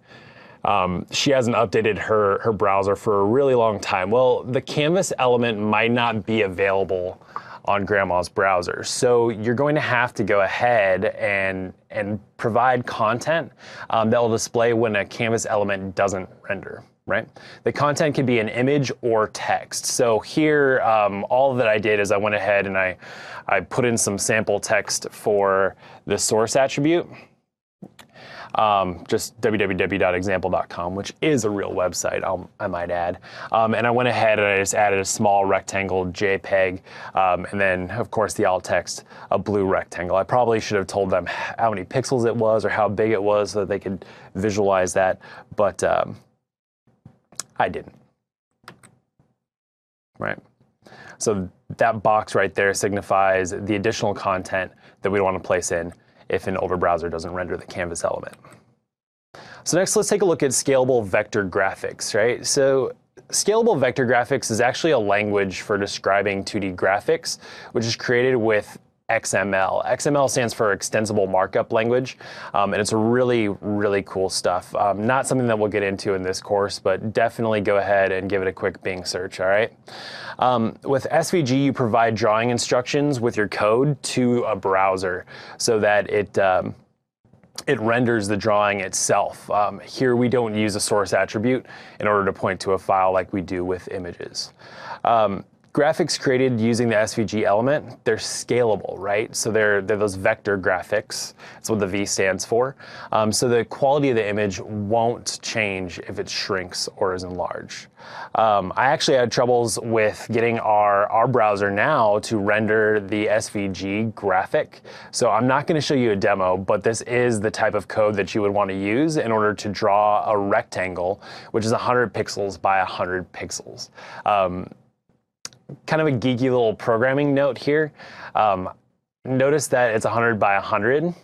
She hasn't updated her browser for a really long time. Well, the Canvas element might not be available on grandma's browser. So you're going to have to go ahead and provide content that will display when a Canvas element doesn't render. Right? The content can be an image or text. So here, all that I did is I went ahead and I put in some sample text for the source attribute, just www.example.com, which is a real website, I might add. And I went ahead and I just added a small rectangle JPEG, and then, of course, the alt text, a blue rectangle. I probably should have told them how many pixels it was or how big it was so that they could visualize that, but I didn't, right? So that box right there signifies the additional content that we want to place in if an older browser doesn't render the Canvas element. So next, let's take a look at scalable vector graphics, right? So scalable vector graphics is actually a language for describing 2D graphics, which is created with XML. XML stands for Extensible Markup Language, and it's a really, really cool stuff. Not something that we'll get into in this course, but definitely go ahead and give it a quick Bing search, all right? With SVG, you provide drawing instructions with your code to a browser so that it renders the drawing itself. Here we don't use a source attribute in order to point to a file like we do with images. Graphics created using the SVG element, they're scalable, right? So they're those vector graphics. That's what the V stands for. So the quality of the image won't change if it shrinks or is enlarged. I actually had troubles with getting our browser now to render the SVG graphic. So I'm not going to show you a demo, but this is the type of code that you would want to use in order to draw a rectangle, which is 100 pixels by 100 pixels. Kind of a geeky little programming note here. Notice that it's 100 by 100.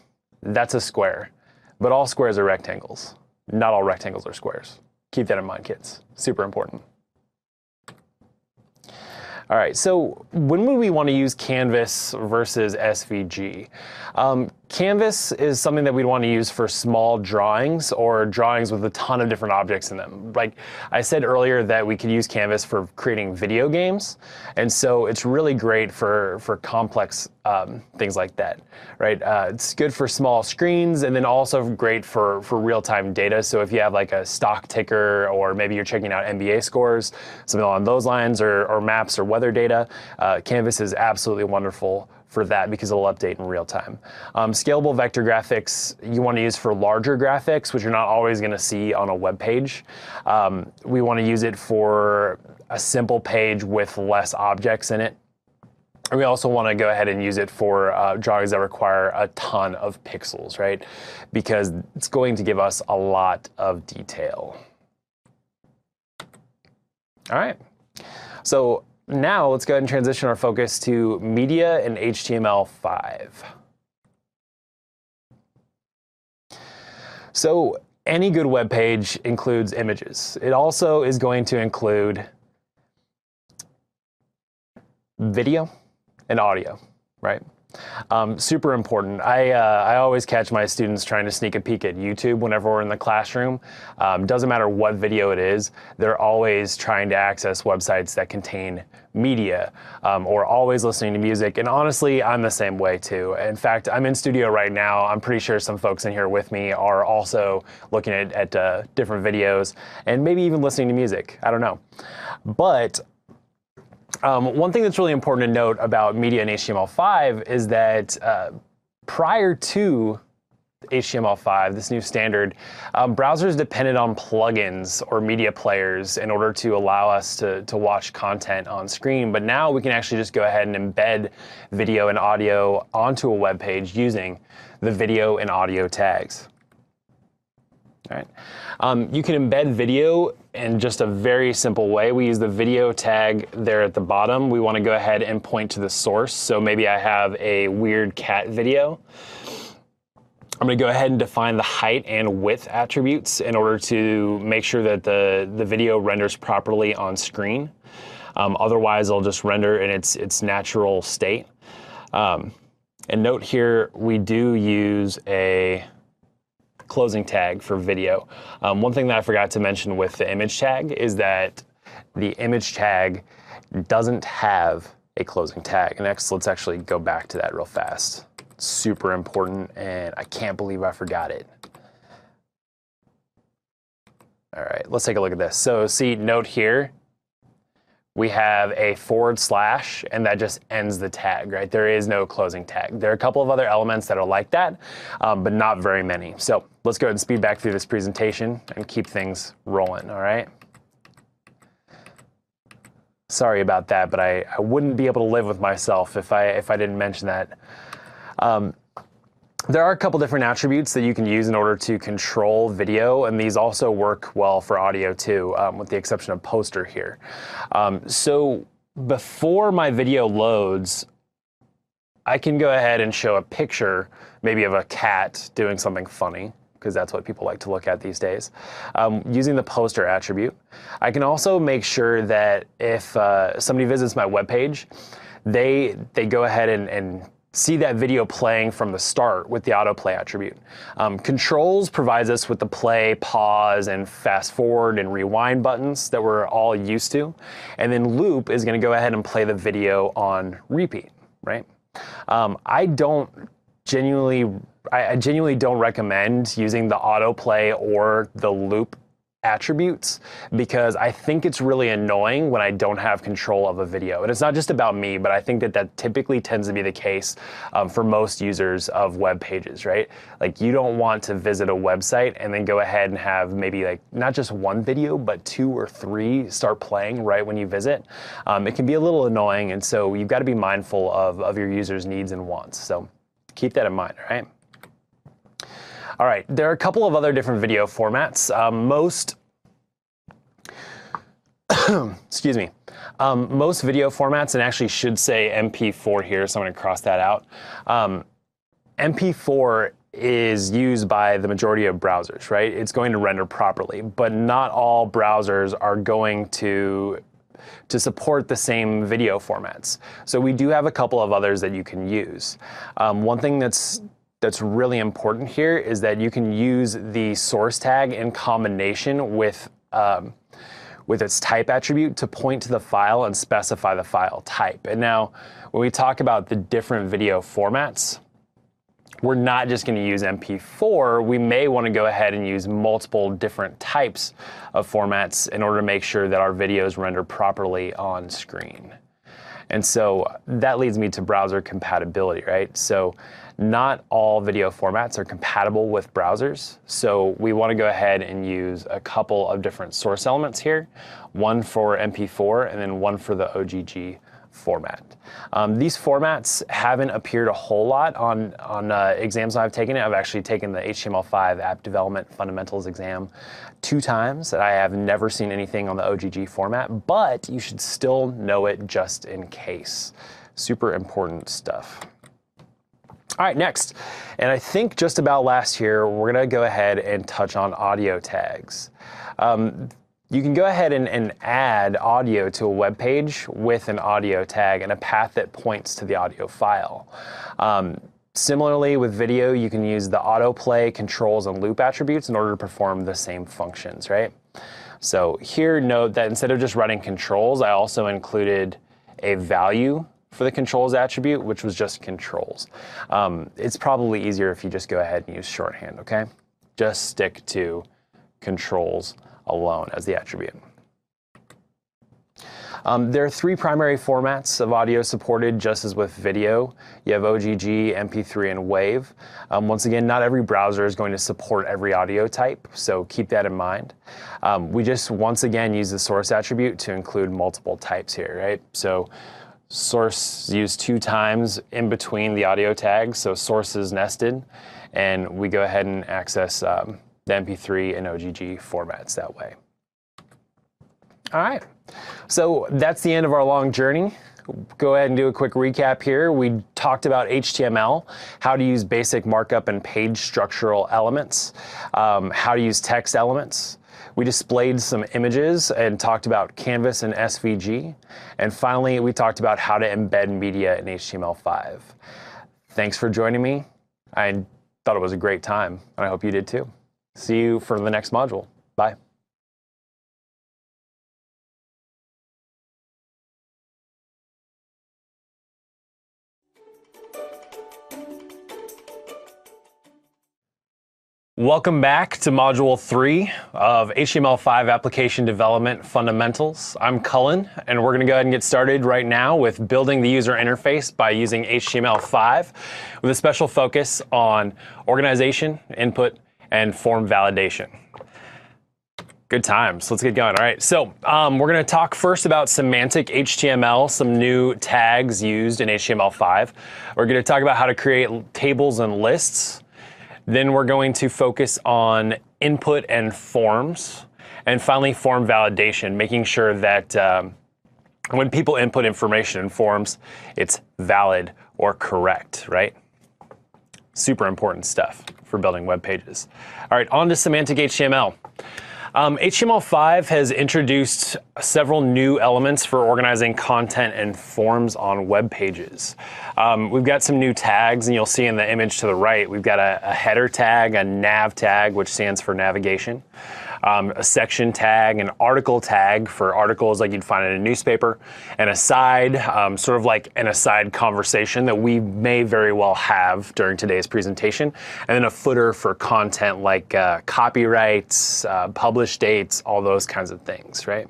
That's a square, but all squares are rectangles. Not all rectangles are squares. Keep that in mind, kids. Super important. All right, so when would we want to use Canvas versus SVG? Canvas is something that we'd want to use for small drawings or drawings with a ton of different objects in them. Like I said earlier that we could use Canvas for creating video games, and so it's really great for complex things like that, right? It's good for small screens and then also great for real-time data. So if you have like a stock ticker or maybe you're checking out NBA scores, something along those lines, or maps or weather data, Canvas is absolutely wonderful for that because it'll update in real time. Scalable vector graphics you want to use for larger graphics, which you're not always going to see on a web page. We want to use it for a simple page with less objects in it. And we also want to go ahead and use it for drawings that require a ton of pixels, right? Because it's going to give us a lot of detail. All right. So now let's go ahead and transition our focus to media and HTML5. So any good web page includes images. It also is going to include video and audio, right? Super important. I always catch my students trying to sneak a peek at YouTube whenever we're in the classroom. Doesn't matter what video it is, they're always trying to access websites that contain media, or always listening to music. And honestly, I'm the same way too. In fact, I'm in studio right now. I'm pretty sure some folks in here with me are also looking at different videos and maybe even listening to music. I don't know. But one thing that's really important to note about media in HTML5 is that prior to HTML5, this new standard, browsers depended on plugins or media players in order to allow us to watch content on screen. But now we can actually just go ahead and embed video and audio onto a web page using the video and audio tags. All right. You can embed video in just a very simple way. We use the video tag there at the bottom. We want to go ahead and point to the source. So maybe I have a weird cat video. I'm going to go ahead and define the height and width attributes in order to make sure that the video renders properly on screen. Otherwise, it'll just render in its natural state. And note here, we do use a closing tag for video. One thing that I forgot to mention with the image tag is that the image tag doesn't have a closing tag. Next, let's actually go back to that real fast. It's super important, and I can't believe I forgot it. All right, let's take a look at this. So see, note here, we have a /, and that just ends the tag, right? There is no closing tag. There are a couple of other elements that are like that, but not very many. So let's go ahead and speed back through this presentation and keep things rolling, all right? Sorry about that, but I wouldn't be able to live with myself if I didn't mention that. There are a couple different attributes that you can use in order to control video, and these also work well for audio too, with the exception of poster here. So before my video loads, I can go ahead and show a picture, maybe of a cat doing something funny, because that's what people like to look at these days, using the poster attribute. I can also make sure that if somebody visits my webpage, they go ahead and see that video playing from the start with the autoplay attribute. Controls provides us with the play, pause, and fast forward and rewind buttons that we're all used to. And then loop is going to go ahead and play the video on repeat, right? I genuinely don't recommend using the autoplay or the loop attributes, because I think it's really annoying when I don't have control of a video. And it's not just about me, but I think that typically tends to be the case for most users of web pages, right? Like, you don't want to visit a website and then go ahead and have maybe like not just one video, but 2 or 3 start playing right when you visit. It can be a little annoying, and so you've got to be mindful of your users' needs and wants. So keep that in mind, all right? All right, there are a couple of other different video formats. Excuse me. Most video formats, and actually should say MP4 here, so I'm going to cross that out. MP4 is used by the majority of browsers, right? It's going to render properly, but not all browsers are going to support the same video formats. So we do have a couple of others that you can use. One thing that's really important here is that you can use the source tag in combination with its type attribute to point to the file and specify the file type. And now, when we talk about the different video formats, we're not just going to use MP4. We may want to go ahead and use multiple different types of formats in order to make sure that our videos render properly on screen. And so that leads me to browser compatibility, right? So not all video formats are compatible with browsers. So we want to go ahead and use a couple of different source elements here, one for MP4 and then one for the OGG format. These formats haven't appeared a whole lot on exams I've taken. I've actually taken the HTML5 App Development Fundamentals exam 2 times. I have never seen anything on the OGG format, but you should still know it just in case. Super important stuff. All right, next, and I think just about last here, we're gonna go ahead and touch on audio tags. you can go ahead and add audio to a web page with an audio tag and a path that points to the audio file. Similarly, with video, you can use the autoplay, controls, and loop attributes in order to perform the same functions, right? So here, note that instead of just running controls, I also included a value for the controls attribute, which was just controls. It's probably easier if you just go ahead and use shorthand, okay? Just stick to controls alone as the attribute. There are three primary formats of audio supported, just as with video. You have OGG, MP3, and WAV. Once again, not every browser is going to support every audio type, so keep that in mind. We just, once again, use the source attribute to include multiple types here, right? So source used 2 times in between the audio tags, so source is nested, and we go ahead and access the MP3 and OGG formats that way. All right, so that's the end of our long journey. Go ahead and do a quick recap here. We talked about HTML, how to use basic markup and page structural elements, how to use text elements. We displayed some images and talked about Canvas and SVG. And finally, we talked about how to embed media in HTML5. Thanks for joining me. I thought it was a great time, and I hope you did too. See you for the next module. Bye. Welcome back to Module 3 of HTML5 Application Development Fundamentals. I'm Cullen, and we're going to go ahead and get started right now with building the user interface by using HTML5 with a special focus on organization, input, and form validation. Good times. Let's get going. All right, so we're going to talk first about Semantic HTML, some new tags used in HTML5. We're going to talk about how to create tables and lists. Then we're going to focus on input and forms, and finally form validation, making sure that when people input information in forms, it's valid or correct, right? Super important stuff for building web pages. All right, on to Semantic HTML. HTML5 has introduced several new elements for organizing content and forms on web pages. We've got some new tags, and you'll see in the image to the right, we've got a header tag, a nav tag, which stands for navigation, a section tag, an article tag for articles like you'd find in a newspaper, an aside, sort of like an aside conversation that we may very well have during today's presentation, and then a footer for content like copyrights, published dates, all those kinds of things, right?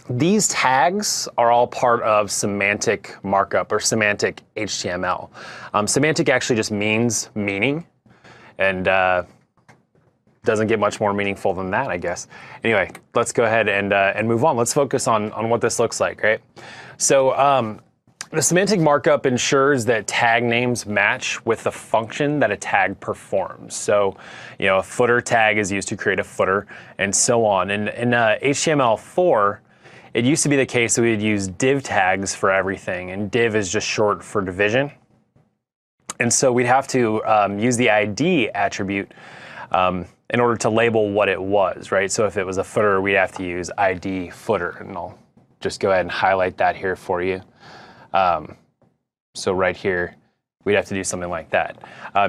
These tags are all part of semantic markup or semantic HTML. Semantic actually just means meaning, and doesn't get much more meaningful than that, I guess. Anyway, let's go ahead and move on. Let's focus on what this looks like, right? So the semantic markup ensures that tag names match with the function that a tag performs. So, you know, a footer tag is used to create a footer, and so on. In HTML4, it used to be the case that we would use div tags for everything, and div is just short for division. And so we'd have to use the ID attribute in order to label what it was, right? So if it was a footer, we'd have to use ID footer, and I'll just go ahead and highlight that here for you. So right here, we'd have to do something like that.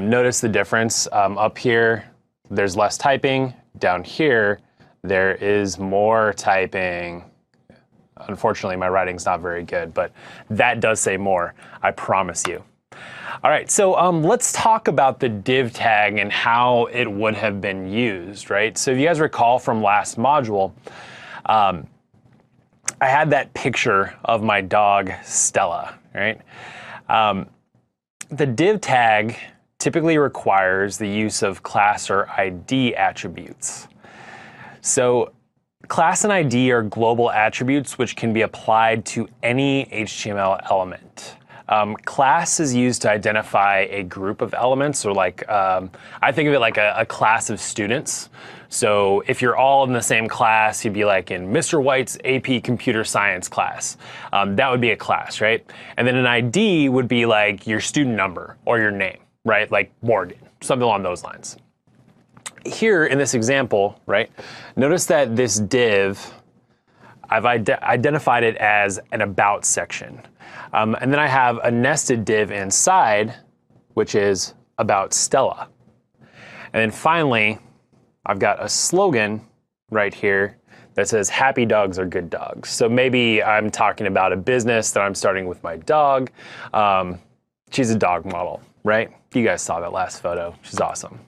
Notice the difference. Up here, there's less typing. Down here, there is more typing. Unfortunately, my writing's not very good, but that does say more, I promise you. All right, so let's talk about the div tag and how it would have been used, right? So if you guys recall from last module, I had that picture of my dog, Stella, right? The div tag typically requires the use of class or ID attributes. So class and ID are global attributes which can be applied to any HTML element. Class is used to identify a group of elements, or like, I think of it like a class of students. So if you're all in the same class, you'd be like in Mr. White's AP Computer Science class. That would be a class, right? And then an ID would be like your student number or your name, right? Like Morgan, something along those lines. here in this example, right, notice that this div, I've identified it as an about section. And then I have a nested div inside, which is about Stella. And then finally, I've got a slogan right here that says happy dogs are good dogs. So maybe I'm talking about a business that I'm starting with my dog. She's a dog model, right? You guys saw that last photo. She's awesome.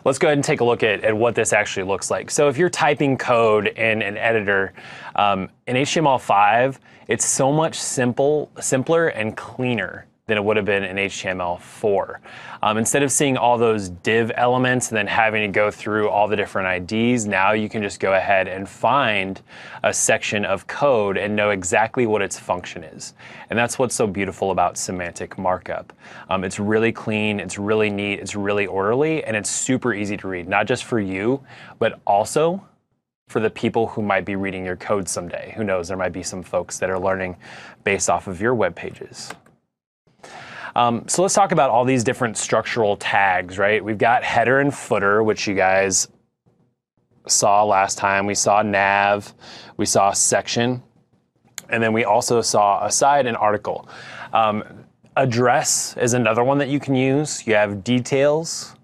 Let's go ahead and take a look at what this actually looks like. So if you're typing code in an editor, in HTML5, it's so much simpler and cleaner than it would have been in HTML4. Instead of seeing all those div elements and then having to go through all the different IDs, now you can just go ahead and find a section of code and know exactly what its function is. And that's what's so beautiful about semantic markup. It's really clean, it's really neat, it's really orderly, and it's super easy to read, not just for you, but also for the people who might be reading your code someday. Who knows, there might be some folks that are learning based off of your web pages. So let's talk about all these different structural tags, right? We've got header and footer, which you guys saw last time. We saw nav, we saw section, and then we also saw aside and article. Address is another one that you can use. You have details.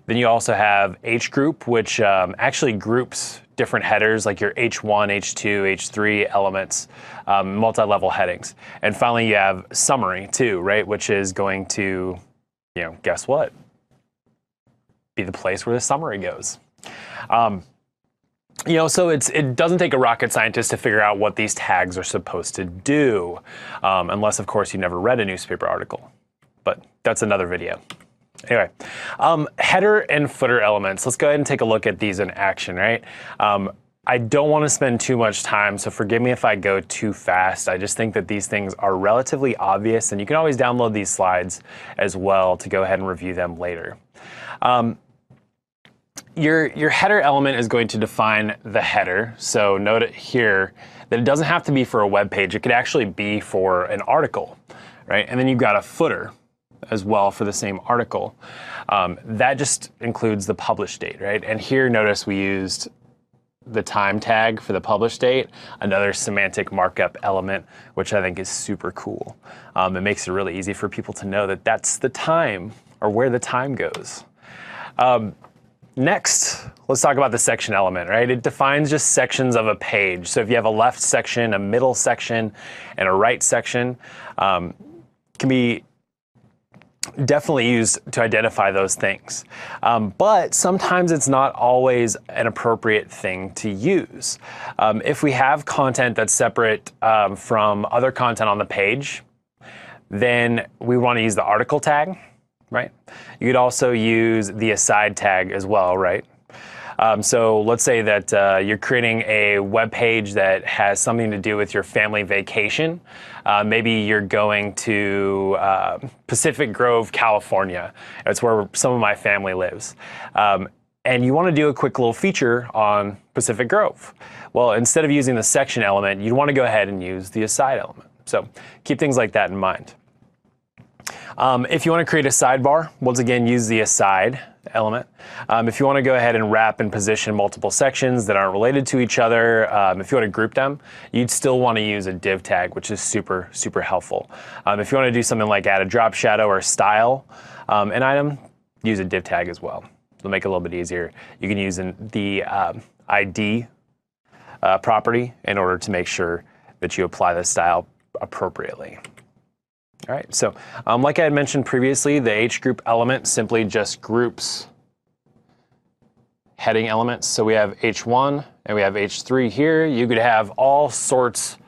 Then you also have hgroup, which actually groups different headers like your H1, H2, H3 elements, multi-level headings. And finally, you have summary too, right? Which is going to, guess what? Be the place where the summary goes. So it doesn't take a rocket scientist to figure out what these tags are supposed to do, unless of course you never read a newspaper article, but that's another video. Anyway, header and footer elements. Let's go ahead and take a look at these in action, right? I don't want to spend too much time, so forgive me if I go too fast. I just think that these things are relatively obvious, and you can always download these slides as well to go ahead and review them later. Your header element is going to define the header. So note it here that it doesn't have to be for a web page. It could actually be for an article, right? And then you've got a footer as well for the same article. That just includes the publish date, right? And here, notice we used the time tag for the publish date, another semantic markup element, which I think is super cool. It makes it really easy for people to know that that's the time or where the time goes. Next, let's talk about the section element, right? It defines just sections of a page. So if you have a left section, a middle section, and a right section, can be definitely used to identify those things. But sometimes it's not always an appropriate thing to use. If we have content that's separate from other content on the page, then we want to use the article tag, right? You could also use the aside tag as well, right? So let's say that you're creating a web page that has something to do with your family vacation. Maybe you're going to Pacific Grove, California. That's where some of my family lives. And you want to do a quick little feature on Pacific Grove. Well, instead of using the section element, you'd want to go ahead and use the aside element. So keep things like that in mind. If you want to create a sidebar, once again, use the aside element. If you want to go ahead and wrap and position multiple sections that aren't related to each other, if you want to group them, you'd still want to use a div tag, which is super, super helpful. If you want to do something like add a drop shadow or style an item, use a div tag as well. It'll make it a little bit easier. You can use the ID property in order to make sure that you apply the style appropriately. All right, so like I had mentioned previously, the hgroup element simply just groups heading elements. So we have H1 and we have H3 here. You could have all sorts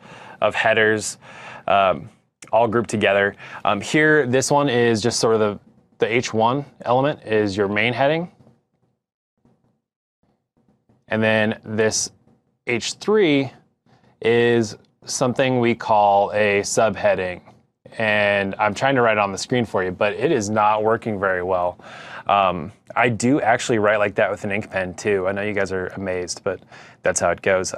of headers all grouped together. Here, this one is just sort of the H1 element is your main heading. And then this H3 is something we call a subheading. And I'm trying to write it on the screen for you, but it is not working very well. I do actually write like that with an ink pen too. I know you guys are amazed, but that's how it goes.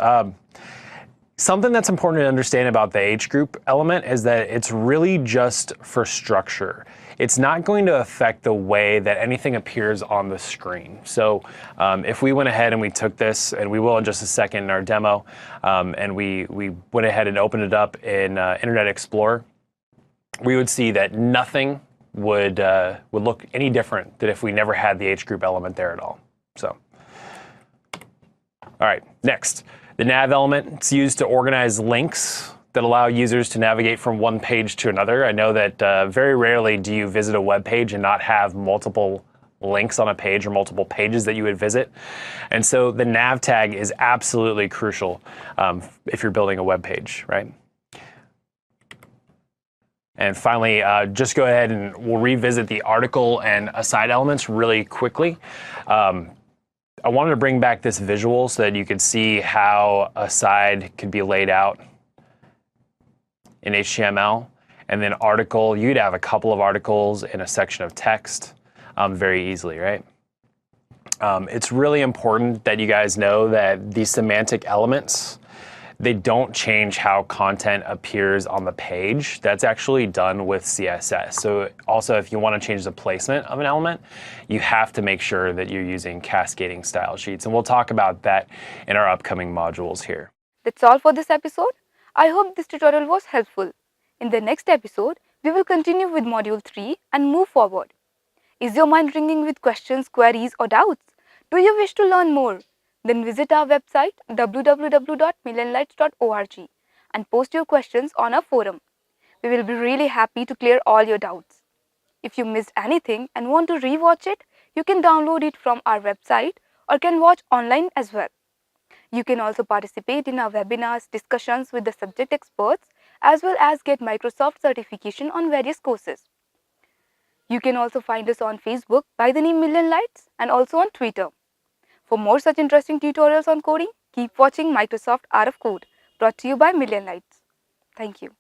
Something that's important to understand about the hgroup element is that it's really just for structure. it's not going to affect the way that anything appears on the screen. So if we went ahead and we took this, and we will in just a second in our demo, and we went ahead and opened it up in Internet Explorer, we would see that nothing would look any different than if we never had the H group element there at all. So, all right, next, the nav element. It's used to organize links that allow users to navigate from one page to another. I know that very rarely do you visit a web page and not have multiple links on a page or multiple pages that you would visit. And so the nav tag is absolutely crucial if you're building a web page, right? And finally, just go ahead and we'll revisit the article and aside elements really quickly. I wanted to bring back this visual so that you could see how aside could be laid out in HTML. And then article, you'd have a couple of articles in a section of text very easily, right? It's really important that you guys know that these semantic elements, they don't change how content appears on the page. That's actually done with CSS. So also, if you want to change the placement of an element, you have to make sure that you're using cascading style sheets. And we'll talk about that in our upcoming modules here. That's all for this episode. I hope this tutorial was helpful. In the next episode, we will continue with Module 3 and move forward. Is your mind ringing with questions, queries, or doubts? Do you wish to learn more? Then visit our website www.millionlights.org and post your questions on our forum. We will be really happy to clear all your doubts. If you missed anything and want to rewatch it, you can download it from our website or can watch online as well. You can also participate in our webinars, discussions with the subject experts, as well as get Microsoft certification on various courses. You can also find us on Facebook by the name Millionlights and also on Twitter. For more such interesting tutorials on coding, keep watching Microsoft Art of Code, brought to you by Millionlights. Thank you.